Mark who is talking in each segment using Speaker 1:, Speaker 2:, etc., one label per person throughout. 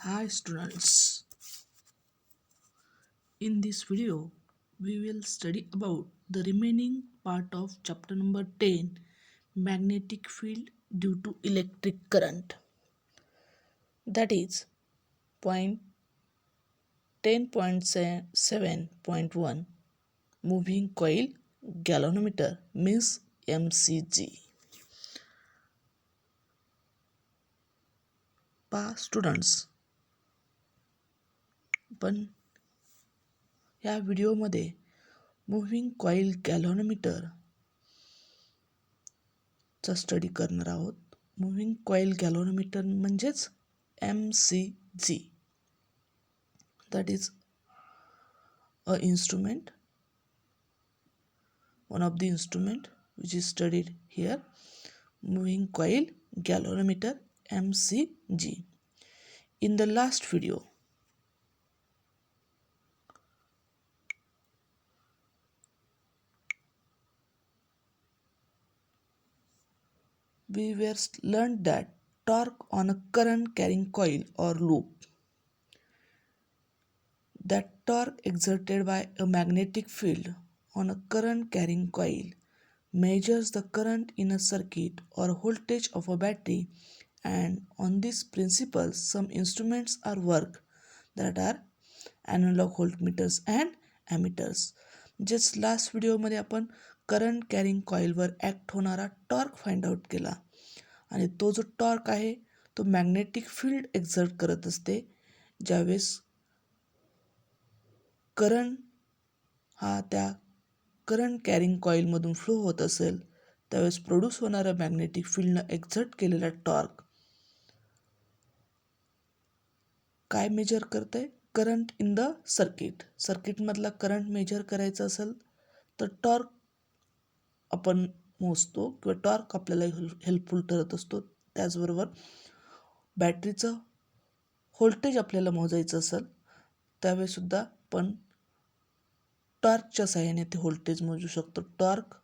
Speaker 1: Hi students, in this video we will study about the remaining part of chapter number 10, magnetic field due to electric current, that is point 10.7.1 moving coil galvanometer means MCG. पहा students, पण या व्हिडिओमध्ये moving coil galvanometer चा study करणार आहोत. Moving coil galvanometer म्हणजेच MCG. That is a instrument, one of the instrument which is studied here, moving coil galvanometer MCG. In the last video we were learned that torque on a current carrying coil or loop, that torque exerted by a magnetic field on a current carrying coil measures the current in a circuit or voltage of a battery, and on this principle some instruments are work, that are analog voltmeters and ammeters. Just last व्हिडिओमध्ये आपण current carrying कॉईलवर act होणारा torque find out केला, आणि तो जो torque आहे तो magnetic field exert करत असते. ज्यावेळेस करंट हा त्या करंट कॅरिंग कॉईलमधून फ्लो होत असेल त्यावेळेस प्रोड्यूस होणारा मॅग्नेटिक फील्डनं एक्झर्ट केलेला टॉर्क काय मेजर करत आहे? करंट इन द सर्किटमधला करंट मेजर करायचा असेल तर टॉर्क आपण मोजतो किंवा टॉर्क आपल्याला हेल्पफुल ठरत असतो. त्याचबरोबर बॅटरीचं व्होल्टेज आपल्याला मोजायचं असेल त्यावेळेसुद्धा आपण टॉर्कच्या साहाय्याने ते व्होल्टेज मोजू शकतो. टॉर्क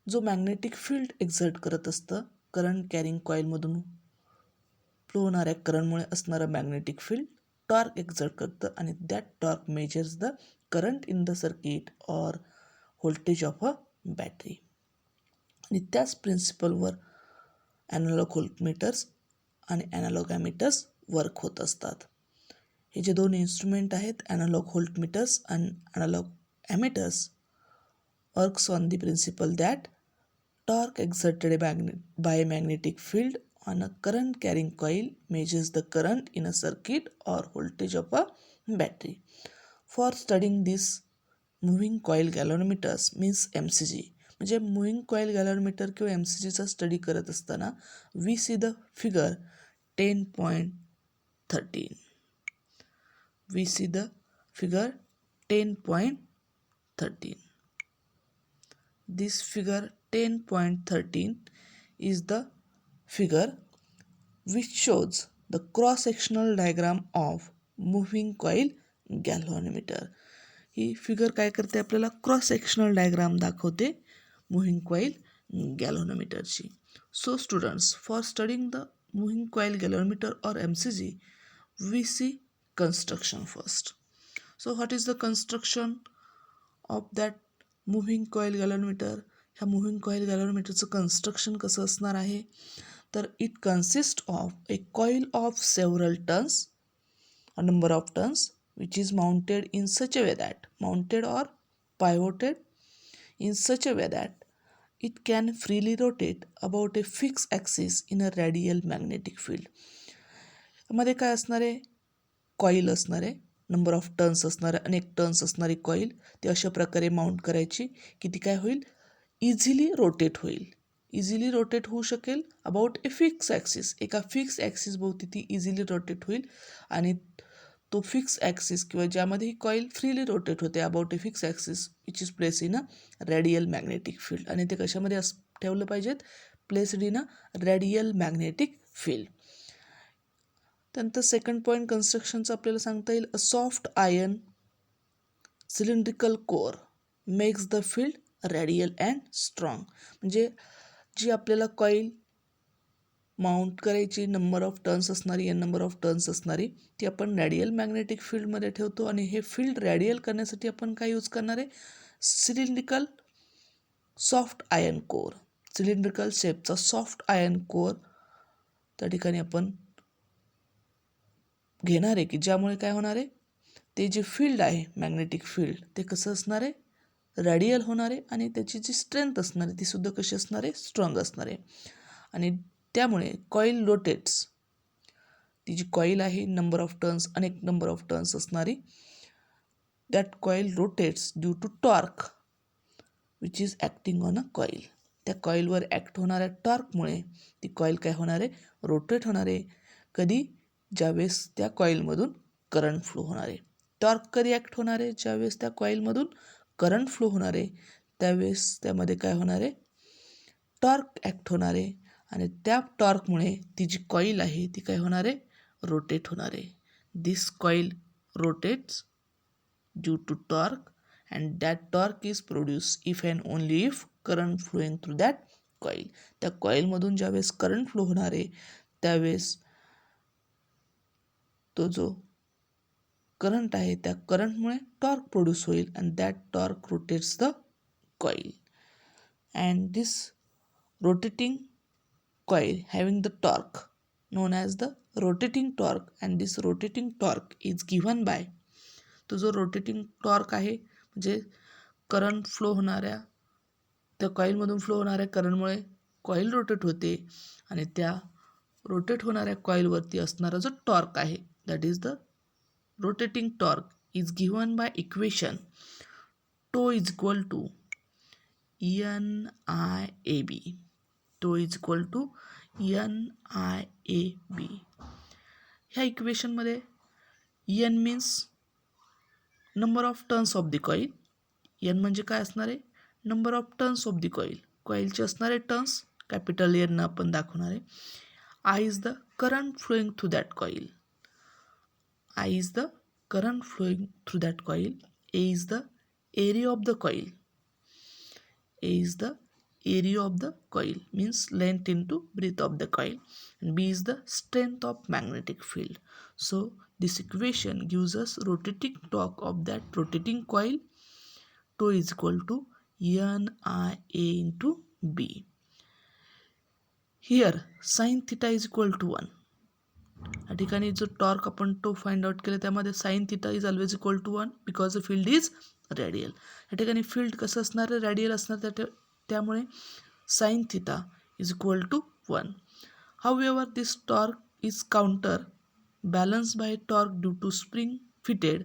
Speaker 1: जो मॅग्नेटिक फील्ड एक्झर्ट करत असतं करंट कॅरिंग कॉईलमधून फ्लो होणाऱ्या करंटमुळे असणारं मॅग्नेटिक फील्ड टॉर्क एक्झर्ट करतं, आणि that torque measures the current in the circuit or voltage of a battery. आणि त्याच प्रिन्सिपलवर ॲनालॉग व्होल्टमीटर्स आणि ॲनालॉग ॲमीटर्स वर्क होत असतात. हे जे दोन इन्स्ट्रुमेंट आहेत ॲनालॉग व्होल्टमीटर्स आणि analogue ammeters works on the principle that torque exerted by a magnetic field on a current carrying coil measures the current in a circuit or voltage of a battery. For studying this moving coil galvanometers means MCG, म्हणजे moving coil galvanometer किंवा MCGचा study करत असताना we see the figure 10.13. We see the figure 10.13. This figure 10.13 is the figure which shows the cross-sectional diagram of moving coil galvanometer. ही figure काय करते? आपल्याला cross sectional diagram दाखवते मूव्हिंग कॉईल गॅल्व्हनोमीटरची. So students, for studying the moving coil galvanometer और MCG we see construction first. So what is the construction of that moving coil galvanometer? ह्या moving coil गॅल्व्हनोमीटरचं construction कसं असणार आहे? तर it consist of a coil of several turns, a number of turns which is mounted in such a way that mounted और pivoted in such a way that it can freely rotate about a fixed axis in a radial magnetic field. मध्ये काय असणार आहे? Coil असणार आहे, number of turns असणार आहे, अनेक टर्न्स असणारी कॉईल. ती अशा प्रकारे माउंट करायची की ती काय होईल? इझिली रोटेट होईल. इझिली रोटेट होऊ शकेल अबाउट ए फिक्स ॲक्सिस. एका फिक्स ॲक्सिस भोवती ती इझिली रोटेट होईल, आणि तो फिक्स ॲक्सिस किंवा ज्यामध्ये ही कॉईल फ्रीली रोटेट होते about a fix axis which is place in a radial magnetic field. आणि ते कशामध्ये ठेवलं पाहिजेत? Placed in a radial magnetic field. त्यानंतर सेकंड पॉईंट कन्स्ट्रक्शनचं आपल्याला सांगता येईल, a soft iron cylindrical core makes the field radial and strong. म्हणजे जी आपल्याला कॉईल माउंट करायची नंबर ऑफ टर्न्स असणारी नंबर ऑफ टर्न्स असणारी ती आपण रॅडियल मॅग्नेटिक फील्डमध्ये ठेवतो आणि हे फील्ड रॅडियल करण्यासाठी आपण काय यूज करणार आहे cylindrical soft iron core cylindrical शेपचा सॉफ्ट आयर्न कोअर त्या ठिकाणी आपण घेणार आहे की ज्यामुळे काय होणार आहे ते जे फील्ड आहे मॅग्नेटिक फील्ड ते कसं असणार आहे रॅडियल होणार आहे आणि त्याची जी स्ट्रेंथ असणार आहे ती सुद्धा कशी असणार आहे स्ट्रॉंग असणार आहे आणि त्यामुळे कॉईल रोटेट्स ती जी कॉईल आहे नंबर ऑफ टर्न्स अनेक नंबर ऑफ टर्न्स असणारी that coil rotates due to torque which is acting on a coil त्या कॉईलवर ॲक्ट होणाऱ्या टॉर्कमुळे ती कॉईल काय होणार आहे रोटेट होणार आहे कधी ज्यावेळेस त्या कॉईलमधून करंट फ्लो होणार आहे टॉर्क कधी ॲक्ट होणार आहे ज्यावेळेस त्या कॉईलमधून करंट फ्लो होणार आहे त्यावेळेस त्यामध्ये काय होणार आहे टॉर्क ॲक्ट होणार आहे आणि त्या टॉर्कमुळे ती जी कॉईल आहे ती काय होणार आहे रोटेट होणार आहे this coil rotates due to torque and that torque is produced if and only if current flowing through that coil त्या कॉईलमधून ज्यावेळेस करंट फ्लो होणार आहे त्यावेळेस तो जो करंट आहे त्या करंटमुळे टॉर्क प्रोड्यूस होईल and that torque rotates the coil and this rotating coil having the torque known as the rotating torque and this rotating torque is given by तो जो रोटेटिंग टॉर्क आहे म्हणजे करंट फ्लो होणाऱ्या त्या कॉईलमधून flow होणाऱ्या करंटमुळे कॉईल रोटेट होते आणि त्या रोटेट होणाऱ्या कॉईलवरती असणारा जो टॉर्क आहे that is the rotating torque is given by equation tau is equal to NIAB tau is equal to NIAB ह्या इक्वेशनमध्ये N means number of turns of the coil N म्हणजे काय असणार आहे number of turns of the coil कॉईलचे असणारे turns capital एननं आपण दाखवणार आहे I is the current flowing through that coil I is the current flowing through that coil A is the area of the coil A is the area of the coil means length into breadth of the coil and B is the strength of magnetic field. So this equation gives us rotating torque of that rotating coil tau is equal to NIA into B. Here sin theta is equal to 1. या ठिकाणी जो torque आपण तो find out केला त्यामध्ये sine theta is always equal to 1 because the field is radial या ठिकाणी field कसं असणार आहे रॅडियल असणार त्यामुळे sine theta is equal to 1 however this torque is counter balance by torque due to spring fitted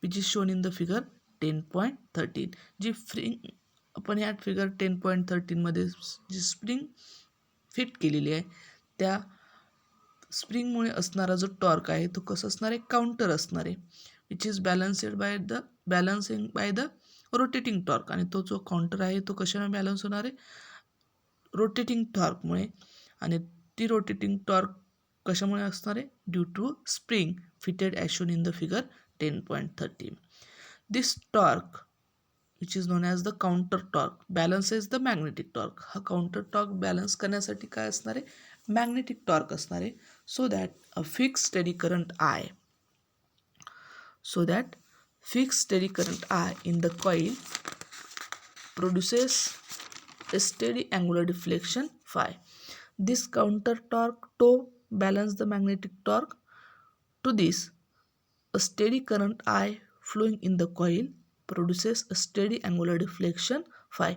Speaker 1: which is shown in the figure 10.13 जी spring आपण ह्या फिगर 10.13 मध्ये जी स्प्रिंग फिट केलेली आहे त्या स्प्रिंगमुळे असणारा जो टॉर्क आहे तो कसं असणार आहे काउंटर असणार आहे which is balancing by the rotating torque आणि तो जो काउंटर आहे तो कशाने बॅलन्स होणार आहे रोटेटिंग टॉर्कमुळे आणि ती रोटेटिंग टॉर्क कशामुळे असणार आहे due to spring fitted as shown in the figure 10.13 this torque which is known as the counter torque balances the magnetic torque हा काउंटर टॉर्क बॅलन्स करण्यासाठी काय असणार आहे मॅग्नेटिक टॉर्क असणार आहे so that a fix steady current I in the coil produces a steady angular deflection phi. This counter torque tau balance the magnetic torque. To this, a steady current I flowing in the coil produces a steady angular deflection phi.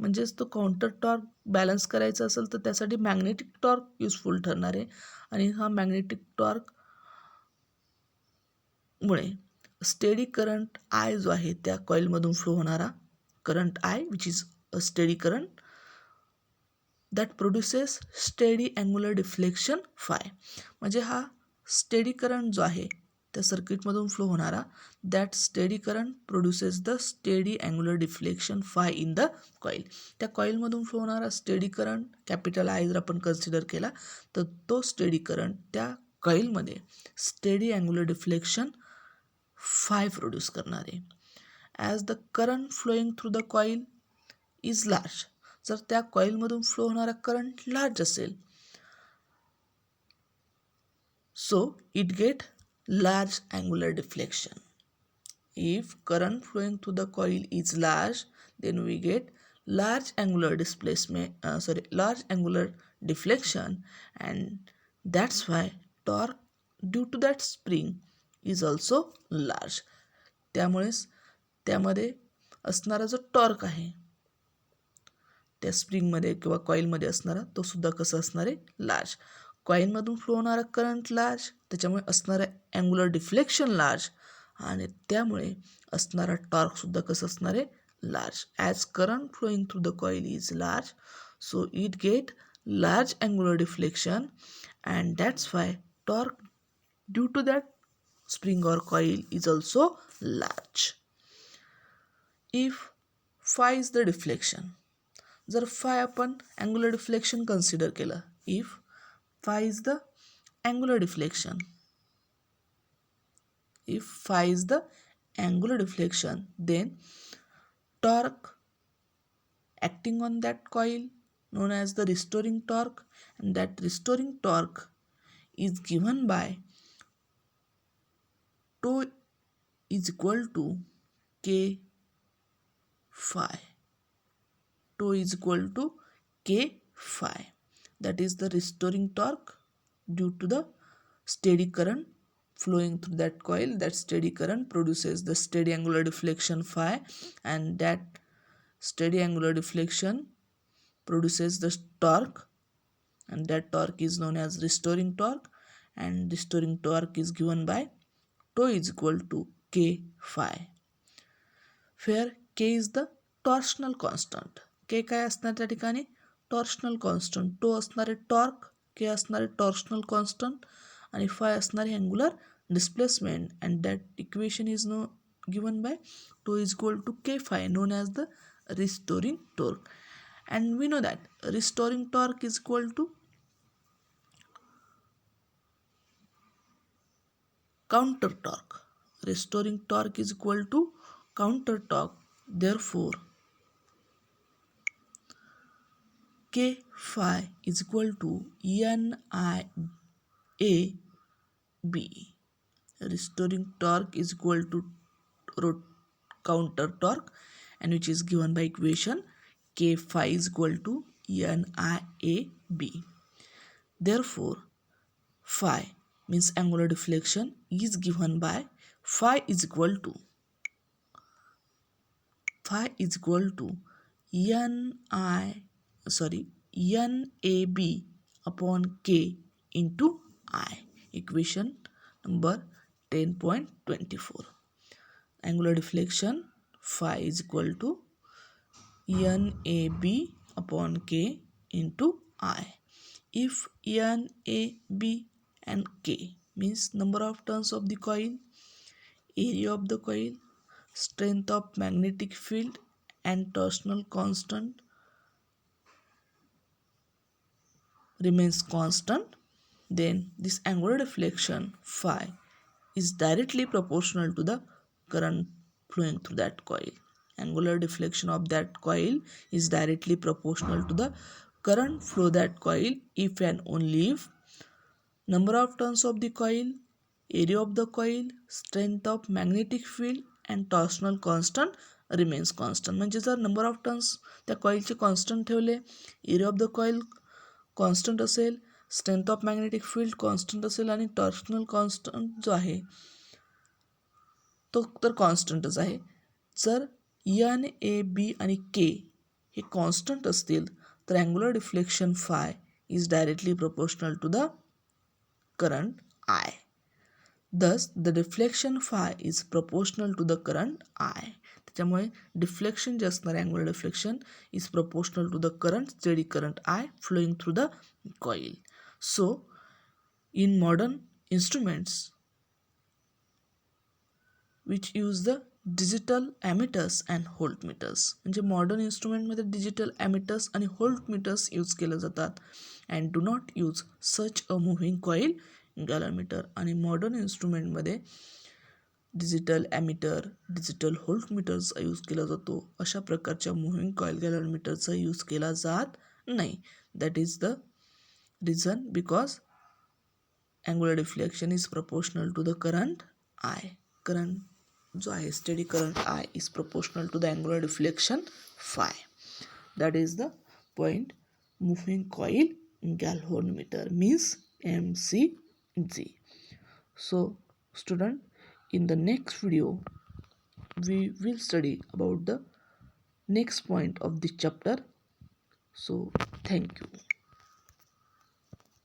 Speaker 1: म्हणजेच तो counter torque balance करायचा असेल तर त्यासाठी magnetic torque useful ठरणार आहे आणि हा मॅग्नेटिक टॉर्क मुळे स्टेडी करंट आय जो आहे त्या कॉईलमधून फ्लो होणारा current I which is a steady current that produces steady angular deflection five म्हणजे हा स्टेडी करंट जो आहे त्या सर्किटमधून फ्लो होणारा that steady current produces the steady angular deflection phi in the coil त्या कॉईलमधून फ्लो होणारा स्टेडी करंट कॅपिटल आय जर आपण कन्सिडर केला तर तो स्टेडी करंट त्या कॉईलमध्ये steady angular deflection phi produce करणार आहे as the current flowing through the coil is large जर त्या कॉईलमधून फ्लो होणारा करंट लार्ज असेल so it get large angular deflection. If current flowing through the coil is large, then we get large angular displacement, large angular deflection, and that's why torque due to that spring is also large. त्यामुळेच त्यामध्ये असणारा जो torque आहे त्या स्प्रिंगमध्ये किंवा कॉईलमध्ये असणारा तो सुद्धा कसा असणार आहे, लार्ज. कॉईलमधून फ्लो होणारा करंट लार्ज, त्याच्यामुळे असणारा अँग्युलर डिफ्लेक्शन लार्ज, आणि त्यामुळे असणारा टॉर्कसुद्धा कसं असणार आहे, large. As current flowing through the coil is large, so it get large angular deflection, and that's why torque due to that spring or coil is also large. If phi is the deflection, जर phi आपण angular deflection consider केलं, if phi is the angular deflection, if phi is the angular deflection, then torque acting on that coil known as the restoring torque, and that restoring torque is given by tau is equal to k phi. Tau is equal to k phi. That is the restoring torque due to the steady current flowing through that coil. That steady current produces the steady angular deflection phi, and that steady angular deflection produces the torque, and that torque is known as restoring torque, and restoring torque is given by tau is equal to k phi, where k is the torsional constant. k काय असणार त्या ठिकाणी, torsional constant. टो असणारे torque, K असणारे torsional constant, आणि phi असणारे angular displacement, and that equation is given by tau is equal to k phi, known as the restoring torque. And we know that restoring torque is equal to counter torque. Restoring torque is equal to counter torque. Therefore, k phi is equal to NIAB. Restoring torque is equal to counter torque, and which is given by equation k phi is equal to NIAB. Therefore, phi means angular deflection is given by phi is equal to NAB upon K into I. Equation number 10.24. Angular deflection phi is equal to NAB upon K into I. If NAB and K means number of turns of the coil, area of the coil, strength of magnetic field, and torsional constant remains constant, then this angular deflection phi is directly proportional to the current flowing through that coil. Angular deflection of that coil is directly proportional to the current flow that coil if and only if number of turns of the coil, area of the coil, strength of magnetic field, and torsional constant remains constant. म्हणजे जर number of turns त्या कॉईलचे constant ठेवले, area of the coil constant असेल, strength of magnetic field constant असेल, आणि torsional constant जो आहे तो तर कॉन्स्टंटच आहे. जर NAB आणि K हे कॉन्स्टंट असतील तर angular deflection phi is directly proportional to the current I. Thus, the deflection phi is proportional to the current I. त्याच्यामुळे डिफ्लेक्शन जे असणार angular deflection is proportional to the current, steady current I flowing through the coil. So in modern instruments which use the digital ammeters and voltmeters, म्हणजे modern इन्स्ट्रुमेंटमध्ये digital ॲमिटर्स आणि voltmeters use केले जातात, and do not use such a moving coil galvanometer. आणि modern इन्स्ट्रुमेंटमध्ये digital ammeter, digital व्होल्टमीटर्सचा use केला जातो. अशा प्रकारच्या मुव्हिंग कॉईल गॅलनमीटरचा यूज केला जात नाही. That is the reason because angular deflection is proportional to the current I. Current जो आहे steady current I is proportional to the angular deflection phi. That is the point moving coil galvanometer means MCG. So student, in the next video we will study about the next point of this chapter. So thank you.